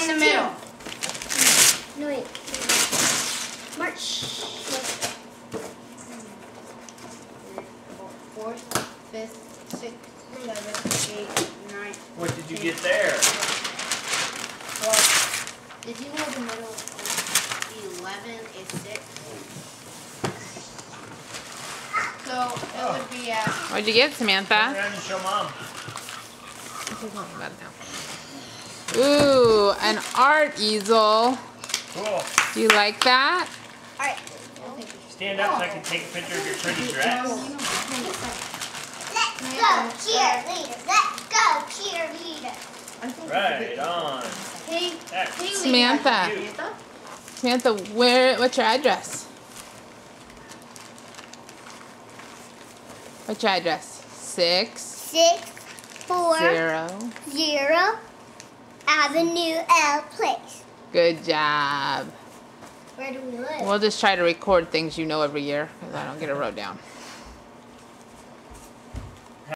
in the middle. No, wait. March. 4th, 5th, 6th, 7th, 8th, 9th. What did you get there? Well, did you know the middle of 11 is 6? So it would be at. What'd you get, Samantha? Turn around and show Mom. Ooh, an art easel. Cool. Do you like that? Alright. Stand up so I can take a picture of your pretty dress. Let's go, cheerleaders. Let's go, cheerleaders. Right on. Hey, Samantha. Samantha, what's your address? What's your address? 640 Avenue L Place. Good job. Where do we live? We'll just try to record things you know every year because I don't get it wrote down.